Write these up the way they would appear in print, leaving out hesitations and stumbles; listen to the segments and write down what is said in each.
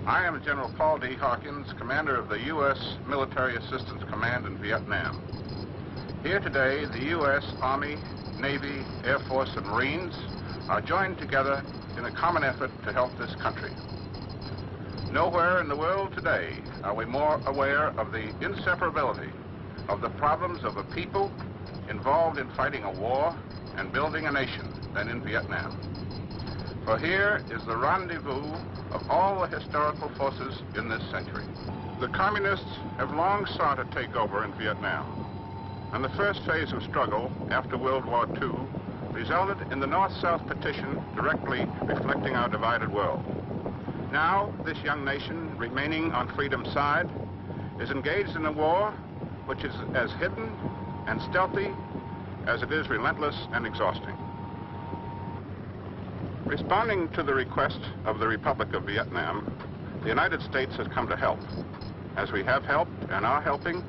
I am General Harkins, commander of the U.S. Military Assistance Command in Vietnam. Here today, the U.S. Army, Navy, Air Force, and Marines are joined together in a common effort to help this country. Nowhere in the world today are we more aware of the inseparability of the problems of a people involved in fighting a war and building a nation than in Vietnam. For here is the rendezvous of all the historical forces in this century. The communists have long sought to take over in Vietnam, and the first phase of struggle after World War II resulted in the North-South partition directly reflecting our divided world. Now, this young nation, remaining on freedom's side, is engaged in a war which is as hidden and stealthy as it is relentless and exhausting. Responding to the request of the Republic of Vietnam, the United States has come to help, as we have helped and are helping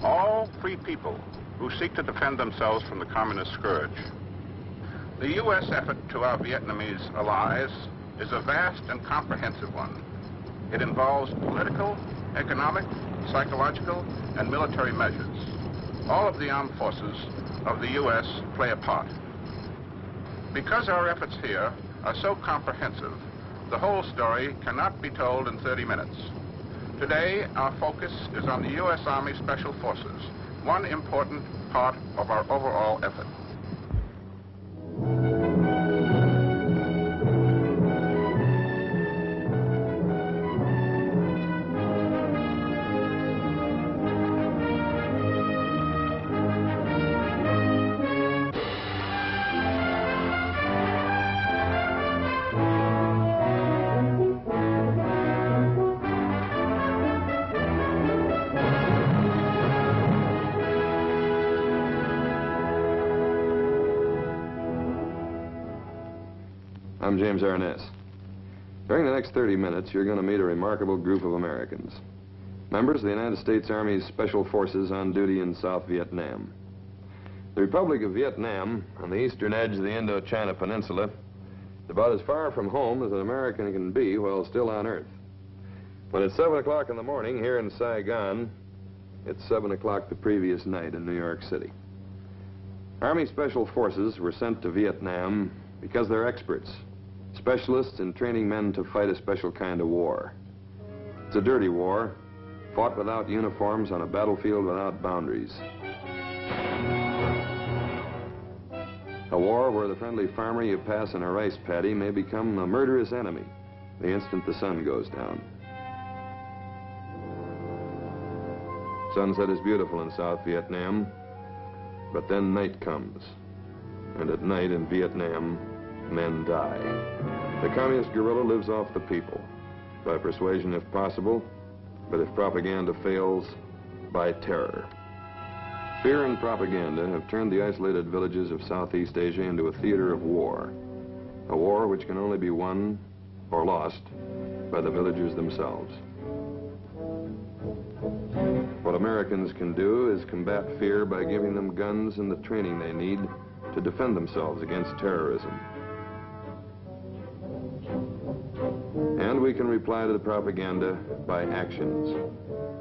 all free people who seek to defend themselves from the communist scourge. The U.S. effort to our Vietnamese allies is a vast and comprehensive one. It involves political, economic, psychological, and military measures. All of the armed forces of the U.S. play a part. Because our efforts here are so comprehensive, the whole story cannot be told in 30 minutes. Today, our focus is on the U.S. Army Special Forces, one important part of our overall effort. I'm James Arness. During the next 30 minutes, you're going to meet a remarkable group of Americans, members of the United States Army's Special Forces on duty in South Vietnam. The Republic of Vietnam, on the eastern edge of the Indochina Peninsula, is about as far from home as an American can be while still on Earth. When it's 7 o'clock in the morning here in Saigon, it's 7 o'clock the previous night in New York City. Army Special Forces were sent to Vietnam because they're experts, specialists in training men to fight a special kind of war. It's a dirty war, fought without uniforms on a battlefield without boundaries. A war where the friendly farmer you pass in a rice paddy may become a murderous enemy the instant the sun goes down. Sunset is beautiful in South Vietnam, but then night comes. And at night in Vietnam, men die. The communist guerrilla lives off the people, by persuasion if possible, but if propaganda fails, by terror. Fear and propaganda have turned the isolated villages of Southeast Asia into a theater of war, a war which can only be won or lost by the villagers themselves. What Americans can do is combat fear by giving them guns and the training they need to defend themselves against terrorism. And we can reply to the propaganda by actions.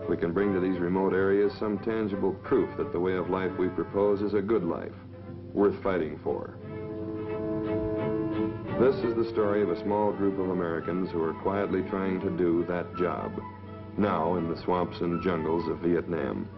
We can bring to these remote areas some tangible proof that the way of life we propose is a good life, worth fighting for. This is the story of a small group of Americans who are quietly trying to do that job, now in the swamps and jungles of Vietnam.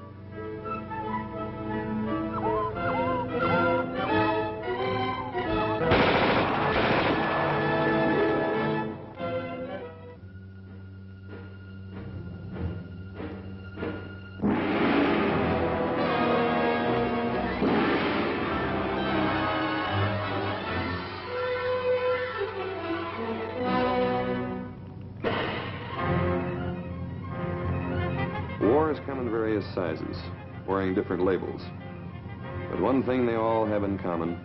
Wars come in various sizes, wearing different labels. But one thing they all have in common: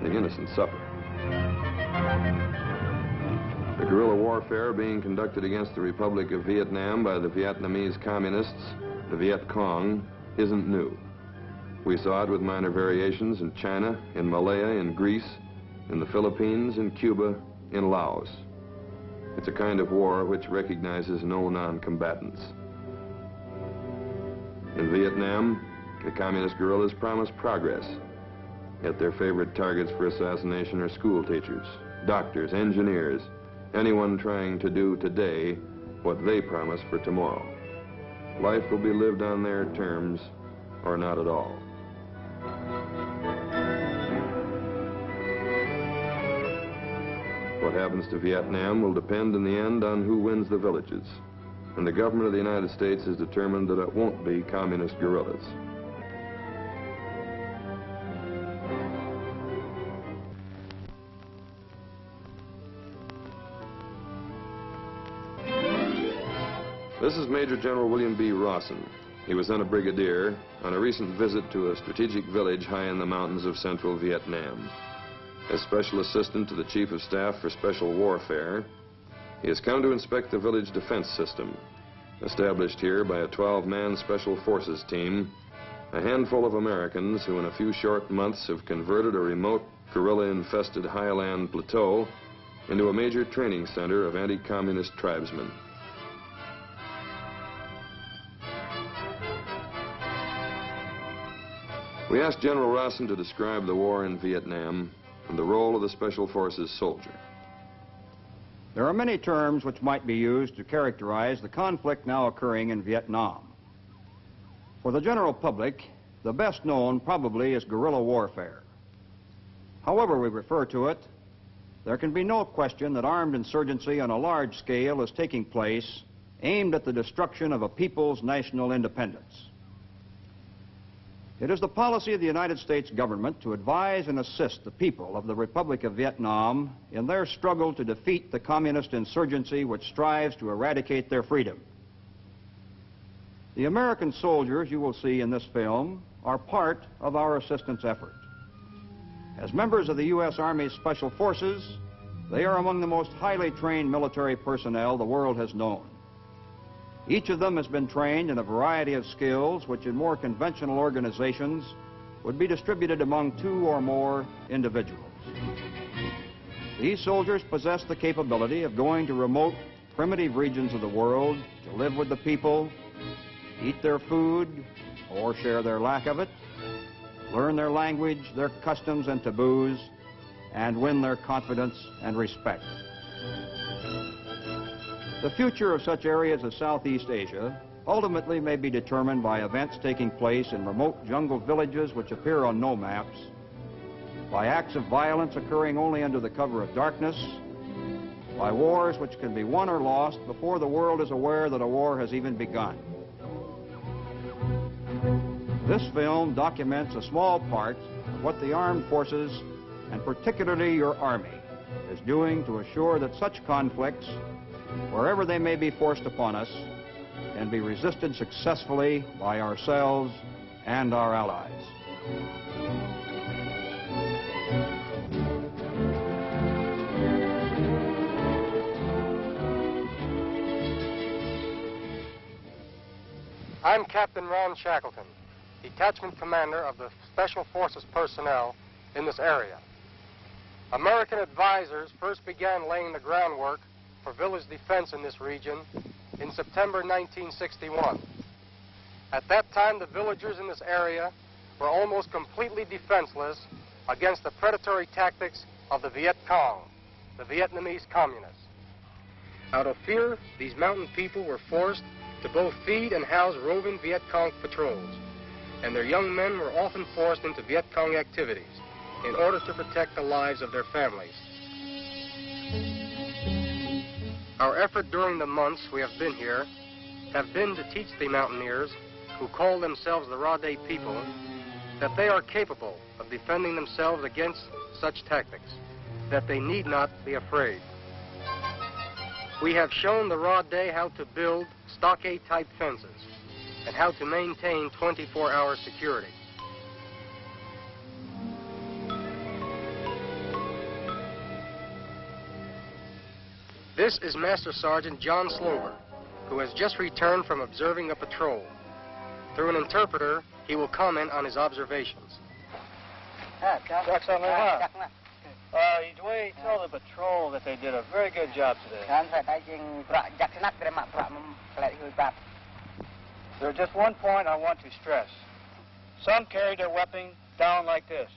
the innocent suffer. The guerrilla warfare being conducted against the Republic of Vietnam by the Vietnamese communists, the Viet Cong, isn't new. We saw it with minor variations in China, in Malaya, in Greece, in the Philippines, in Cuba, in Laos. It's a kind of war which recognizes no non-combatants. In Vietnam, the communist guerrillas promise progress, yet their favorite targets for assassination are school teachers, doctors, engineers, anyone trying to do today what they promise for tomorrow. Life will be lived on their terms or not at all. What happens to Vietnam will depend in the end on who wins the villages. And the government of the United States is determined that it won't be communist guerrillas. This is Major General William B. Rawson. He was then a brigadier on a recent visit to a strategic village high in the mountains of central Vietnam. As Special Assistant to the Chief of Staff for Special Warfare, he has come to inspect the village defense system, established here by a 12-man Special Forces team, a handful of Americans who in a few short months have converted a remote, guerrilla-infested highland plateau into a major training center of anti-communist tribesmen. We asked General Rawson to describe the war in Vietnam and the role of the Special Forces soldier. There are many terms which might be used to characterize the conflict now occurring in Vietnam. For the general public, the best known probably is guerrilla warfare. However we refer to it, there can be no question that armed insurgency on a large scale is taking place aimed at the destruction of a people's national independence. It is the policy of the United States government to advise and assist the people of the Republic of Vietnam in their struggle to defeat the communist insurgency which strives to eradicate their freedom. The American soldiers you will see in this film are part of our assistance effort. As members of the U.S. Army Special Forces, they are among the most highly trained military personnel the world has known. Each of them has been trained in a variety of skills which in more conventional organizations would be distributed among 2 or more individuals. These soldiers possess the capability of going to remote, primitive regions of the world to live with the people, eat their food or share their lack of it, learn their language, their customs and taboos, and win their confidence and respect. The future of such areas as Southeast Asia ultimately may be determined by events taking place in remote jungle villages which appear on no maps, by acts of violence occurring only under the cover of darkness, by wars which can be won or lost before the world is aware that a war has even begun. This film documents a small part of what the armed forces, and particularly your Army, is doing to assure that such conflicts, wherever they may be forced upon us, can be resisted successfully by ourselves and our allies. I'm Captain Ron Shackleton, Detachment Commander of the Special Forces personnel in this area. American advisors first began laying the groundwork for village defense in this region in September 1961. At that time, the villagers in this area were almost completely defenseless against the predatory tactics of the Viet Cong, the Vietnamese communists. Out of fear, these mountain people were forced to both feed and house roving Viet Cong patrols, and their young men were often forced into Viet Cong activities in order to protect the lives of their families. Our effort during the months we have been here have been to teach the mountaineers, who call themselves the Raw Day people, that they are capable of defending themselves against such tactics, that they need not be afraid. We have shown the Raw Day how to build stockade-type fences and how to maintain 24-hour security. This is Master Sergeant John Slover, who has just returned from observing a patrol. Through an interpreter, he will comment on his observations. Dwayne, tell the patrol that they did a very good job today. There's just one point I want to stress. Some carried their weapon down like this.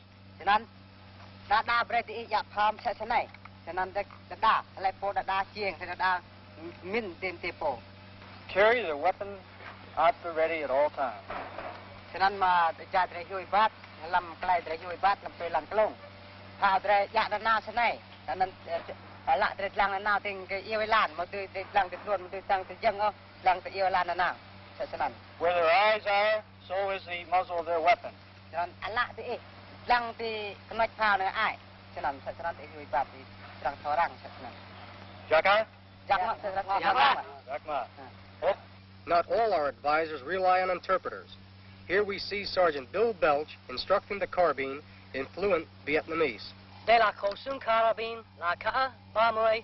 Carry their weapon out the ready at all times. Where their eyes are, so is the muzzle of their weapon. Not all our advisors rely on interpreters. Here we see Sergeant Bill Belch instructing the carbine in fluent Vietnamese. Đây là khẩu súng carabine là K30.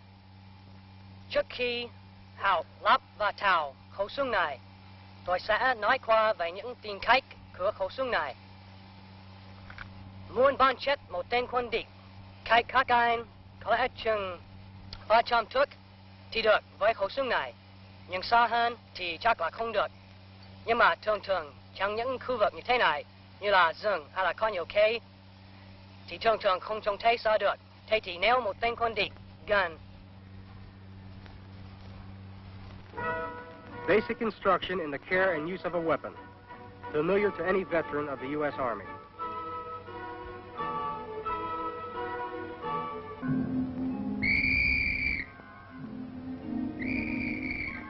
Trước khi Hảo lắp và tháo khẩu súng này, tôi sẽ nói qua về những tính cách của khẩu súng này. Muốn bắn chết một tên quân địch, cách các anh có lẽ chừng 300 thước thì được với khẩu súng này, nhưng xa hơn thì chắc là không được. Nhưng mà thường thường trong những khu vực như thế này, như là rừng hay là có nhiều cây, thì thường thường không trông thấy xa được. Thế thì nếu một tên quân địch gần. Basic instruction in the care and use of a weapon, familiar to any veteran of the U.S. Army.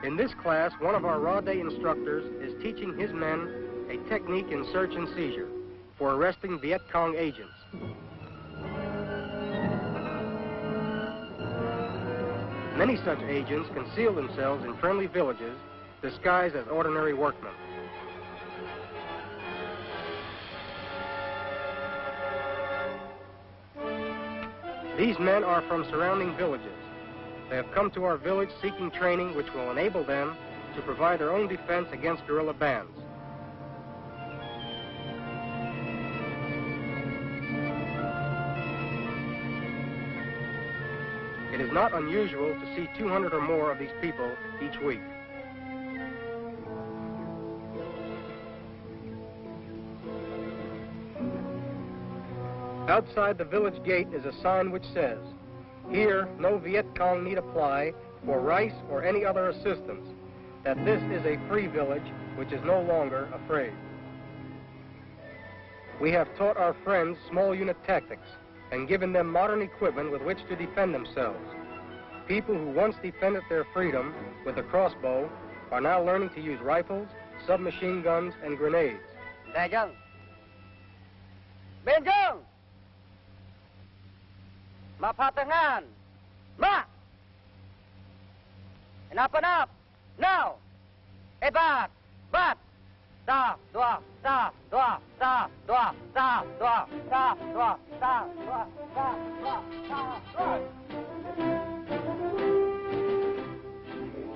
In this class, one of our raw day instructors is teaching his men a technique in search and seizure for arresting Viet Cong agents. Many such agents conceal themselves in friendly villages disguised as ordinary workmen. These men are from surrounding villages. They have come to our village seeking training which will enable them to provide their own defense against guerrilla bands. It is not unusual to see 200 or more of these people each week. Outside the village gate is a sign which says, "Here, no Viet Cong need apply for rice or any other assistance, that this is a free village which is no longer afraid." We have taught our friends small unit tactics and given them modern equipment with which to defend themselves. People who once defended their freedom with a crossbow are now learning to use rifles, submachine guns, and grenades. Up, now, back, stop,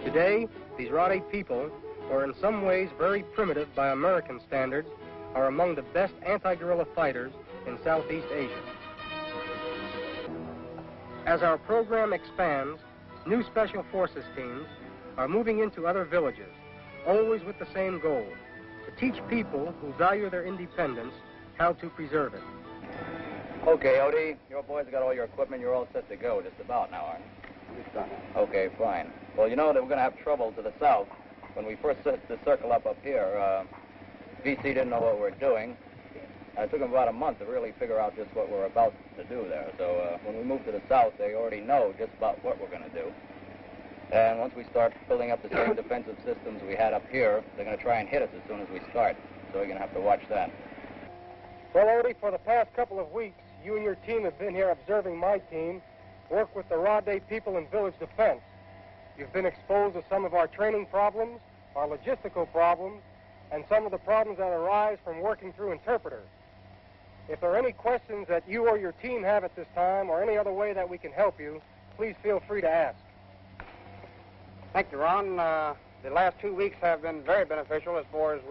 Today, these Rade people, who are in some ways very primitive by American standards, are among the best anti-guerrilla fighters in Southeast Asia. As our program expands, new Special Forces teams are moving into other villages, always with the same goal, to teach people who value their independence how to preserve it. Okay, Odie, your boys got all your equipment. You're all set to go just about now, aren't you? Okay, fine. Well, you know that we're going to have trouble to the south. When we first set the circle up here, VC didn't know what we were doing. And it took them about a month to really figure out just what we're about to do there. So when we move to the south, they already know just about what we're going to do. And once we start building up the same defensive systems we had up here, they're going to try and hit us as soon as we start. So we're going to have to watch that. Well, Odie, for the past couple of weeks, you and your team have been here observing my team work with the Rade people in village defense. You've been exposed to some of our training problems, our logistical problems, and some of the problems that arise from working through interpreters. If there are any questions that you or your team have at this time, or any other way that we can help you, please feel free to ask. Thank you, Ron. The last 2 weeks have been very beneficial as far as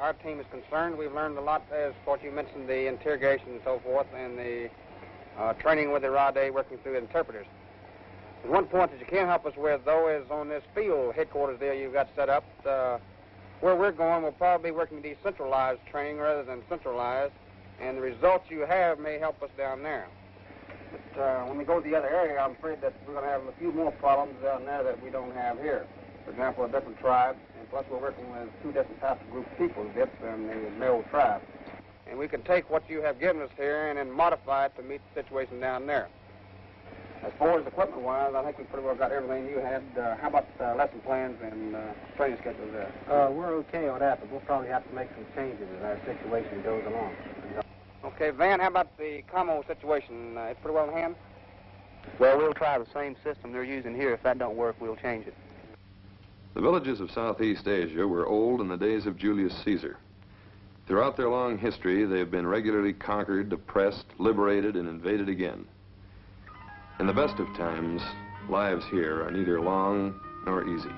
our team is concerned. We've learned a lot as what you mentioned, the interrogation and so forth, and the training with the Rade, working through interpreters. And one point that you can help us with, though, is on this field headquarters there you've got set up. Where we're going, we'll probably be working decentralized training rather than centralized, and the results you have may help us down there. But when we go to the other area, I'm afraid that we're going to have a few more problems down there that we don't have here. For example, a different tribe, and plus we're working with two different types of group of people, the Dips and the Mill tribe. And we can take what you have given us here and then modify it to meet the situation down there. As far as equipment-wise, I think we pretty well got everything you had. How about lesson plans and training schedules there? We're okay on that, but we'll probably have to make some changes as our situation goes along. Okay, Van, how about the commo situation? It's pretty well in hand? Well, we'll try the same system they're using here. If that don't work, we'll change it. The villages of Southeast Asia were old in the days of Julius Caesar. Throughout their long history, they have been regularly conquered, oppressed, liberated, and invaded again. In the best of times, lives here are neither long nor easy.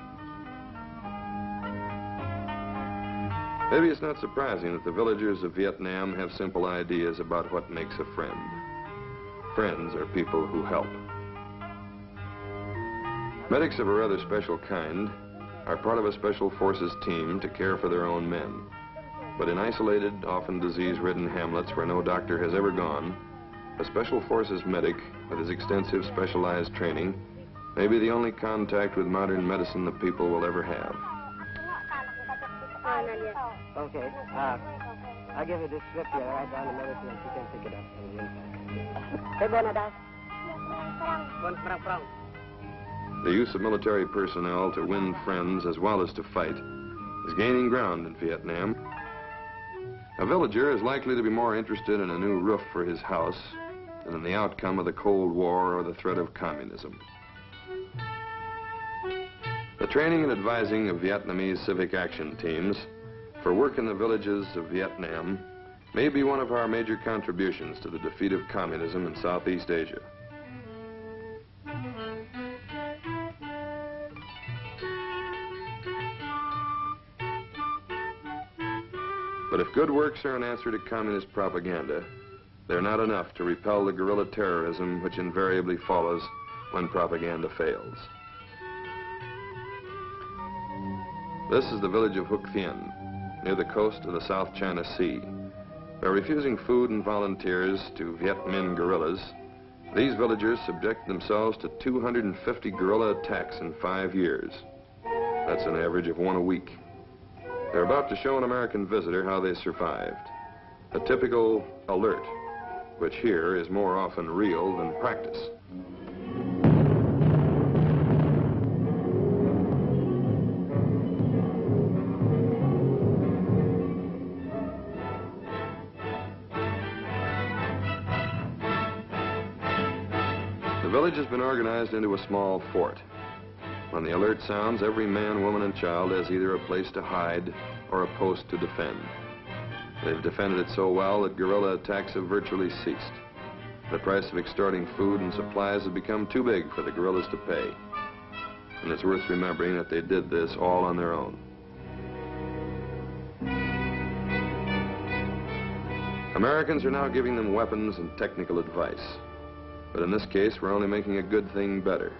Maybe it's not surprising that the villagers of Vietnam have simple ideas about what makes a friend. Friends are people who help. Medics of a rather special kind are part of a special forces team to care for their own men. But in isolated, often disease-ridden hamlets where no doctor has ever gone, a special forces medic with his extensive specialized training may be the only contact with modern medicine the people will ever have. Okay. I'll give you this slip here. Write down the medicine and you can pick it up. The use of military personnel to win friends as well as to fight is gaining ground in Vietnam. A villager is likely to be more interested in a new roof for his house than in the outcome of the Cold War or the threat of communism. The training and advising of Vietnamese civic action teams for work in the villages of Vietnam may be one of our major contributions to the defeat of communism in Southeast Asia. But if good works are an answer to communist propaganda, they're not enough to repel the guerrilla terrorism which invariably follows when propaganda fails. This is the village of Hoc Thien, near the coast of the South China Sea. By refusing food and volunteers to Viet Minh guerrillas, these villagers subject themselves to 250 guerrilla attacks in 5 years. That's an average of one a week. They're about to show an American visitor how they survived. A typical alert, which here is more often real than practice. The village has been organized into a small fort. When the alert sounds, every man, woman, and child has either a place to hide or a post to defend. They've defended it so well that guerrilla attacks have virtually ceased. The price of extorting food and supplies has become too big for the guerrillas to pay. And it's worth remembering that they did this all on their own. Americans are now giving them weapons and technical advice. But in this case, we're only making a good thing better,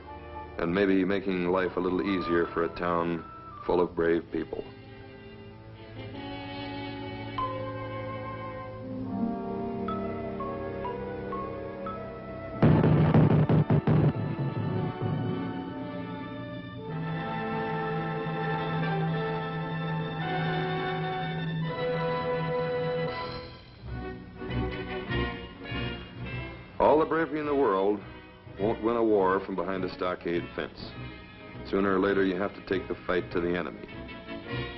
and maybe making life a little easier for a town full of brave people. All the bravery in the world won't win a war from behind a stockade fence. Sooner or later, you have to take the fight to the enemy,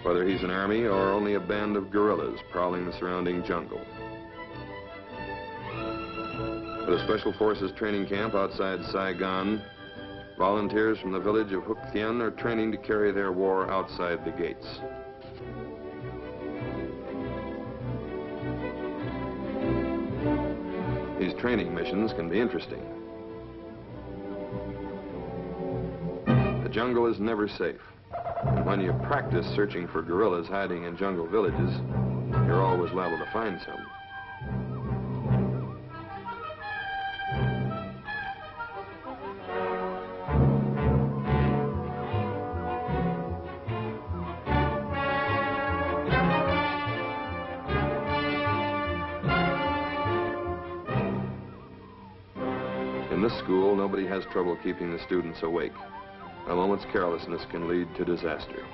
whether he's an army or only a band of guerrillas prowling the surrounding jungle. At a Special Forces training camp outside Saigon, volunteers from the village of Hoc Thien are training to carry their war outside the gates. These training missions can be interesting. The jungle is never safe. And when you practice searching for guerrillas hiding in jungle villages, you're always liable to find some. In this school, nobody has trouble keeping the students awake. A moment's carelessness can lead to disaster.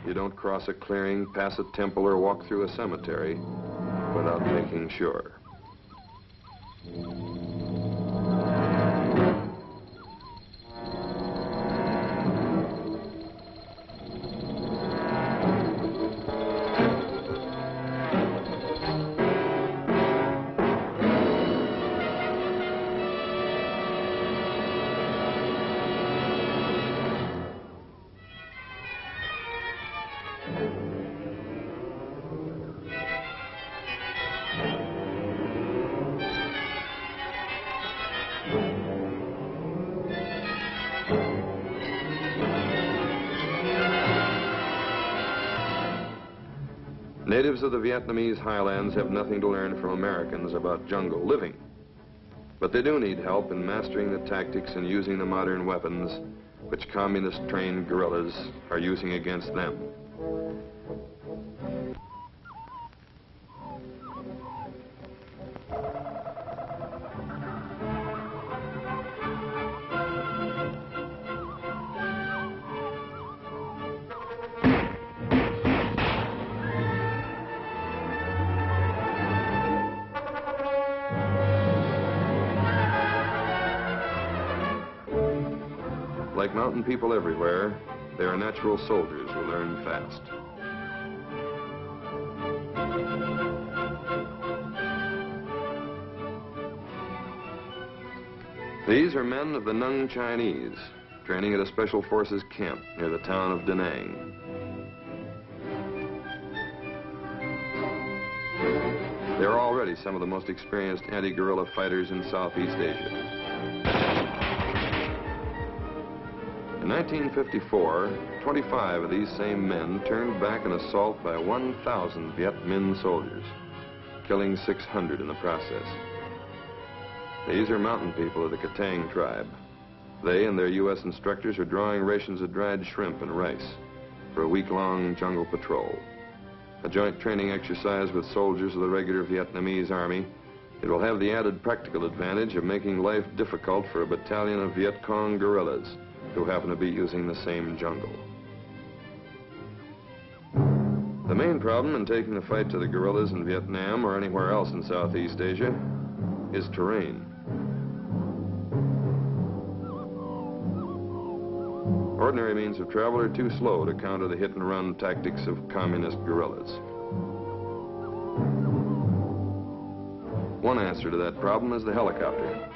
You don't cross a clearing, pass a temple, or walk through a cemetery without making sure. Natives of the Vietnamese highlands have nothing to learn from Americans about jungle living. But they do need help in mastering the tactics and using the modern weapons which communist-trained guerrillas are using against them. Like mountain people everywhere, they are natural soldiers who learn fast. These are men of the Nung Chinese, training at a special forces camp near the town of Da Nang. They are already some of the most experienced anti-guerrilla fighters in Southeast Asia. In 1954, 25 of these same men turned back an assault by 1,000 Viet Minh soldiers, killing 600 in the process. These are mountain people of the Katang tribe. They and their U.S. instructors are drawing rations of dried shrimp and rice for a week-long jungle patrol. A joint training exercise with soldiers of the regular Vietnamese Army. It will have the added practical advantage of making life difficult for a battalion of Viet Cong guerrillas who happen to be using the same jungle. The main problem in taking the fight to the guerrillas in Vietnam or anywhere else in Southeast Asia is terrain. Ordinary means of travel are too slow to counter the hit-and-run tactics of communist guerrillas. One answer to that problem is the helicopter.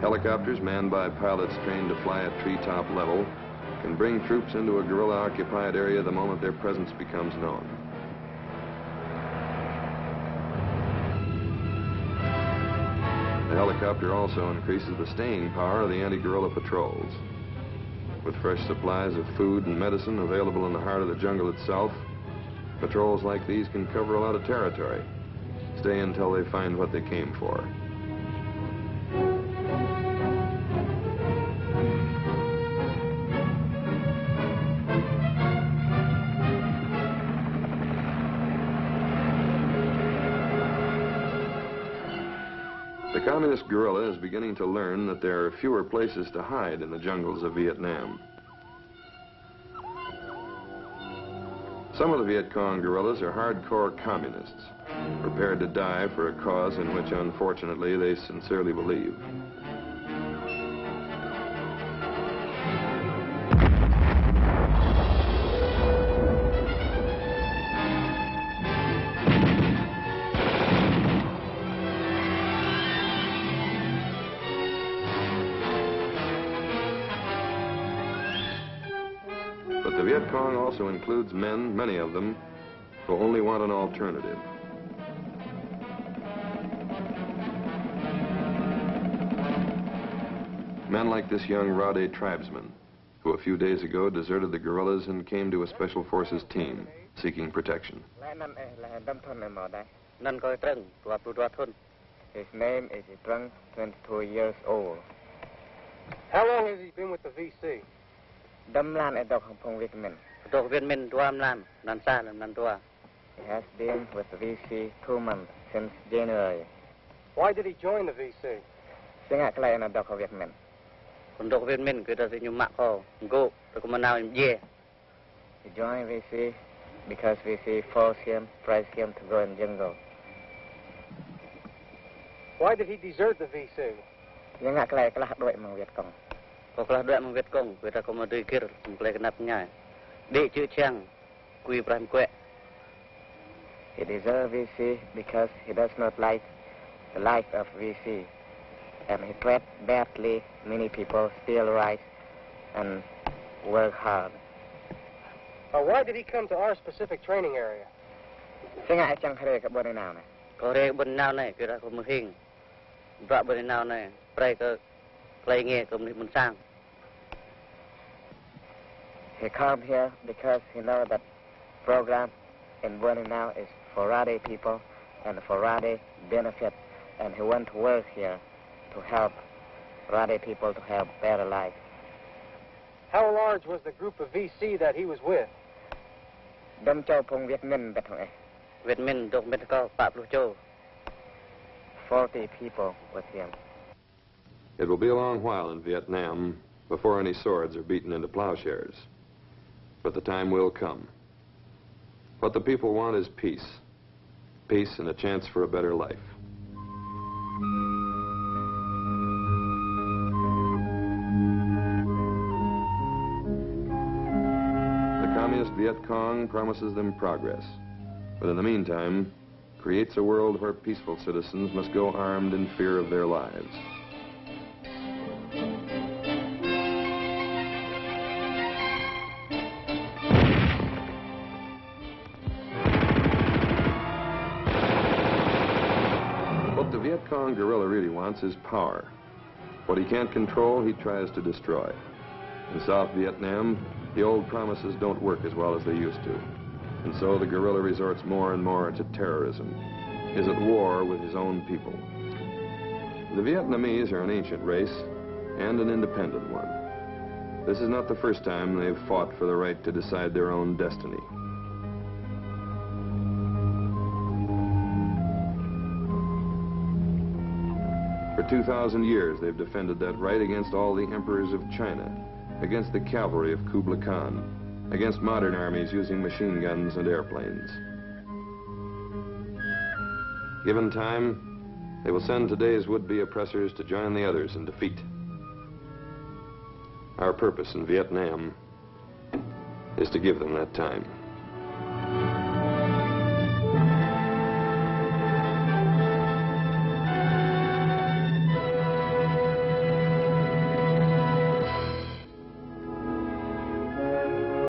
Helicopters manned by pilots trained to fly at treetop level can bring troops into a guerrilla-occupied area the moment their presence becomes known. The helicopter also increases the staying power of the anti-guerrilla patrols. With fresh supplies of food and medicine available in the heart of the jungle itself, patrols like these can cover a lot of territory, stay until they find what they came for. The communist guerrilla is beginning to learn that there are fewer places to hide in the jungles of Vietnam. Some of the Viet Cong guerrillas are hardcore communists, prepared to die for a cause in which, unfortunately, they sincerely believe. But the Viet Cong also includes men, many of them, who only want an alternative. Men like this young Rade tribesman, who a few days ago deserted the guerrillas and came to a Special Forces team seeking protection. His name is Trung, 22 years old. How long has he been with the VC? He has been with the VC 2 months, since January. Why did he join the VC? He joined VC because VC forced him, pressed him to go in jungle. Why did he desert the VC? He deserted VC because he does not like the life of VC, and he treats badly many people, steal rights, and work hard. Why did he come to our specific training area? He come here because he knows that program in Buenos now is for Rade people and for Rade benefit, and he want to work here to help Rade people to have better life. How large was the group of VC that he was with? 40 people with him. It will be a long while in Vietnam before any swords are beaten into plowshares. But the time will come. What the people want is peace. Peace and a chance for a better life. The Communist Viet Cong promises them progress, but in the meantime, creates a world where peaceful citizens must go armed in fear of their lives. What the Viet Cong guerrilla really wants is power. What he can't control, he tries to destroy. In South Vietnam, the old promises don't work as well as they used to. And so the guerrilla resorts more and more to terrorism, is at war with his own people. The Vietnamese are an ancient race and an independent one. This is not the first time they've fought for the right to decide their own destiny. For 2,000 years, they've defended that right against all the emperors of China, against the cavalry of Kublai Khan, against modern armies using machine guns and airplanes. Given time, they will send today's would-be oppressors to join the others in defeat. Our purpose in Vietnam is to give them that time.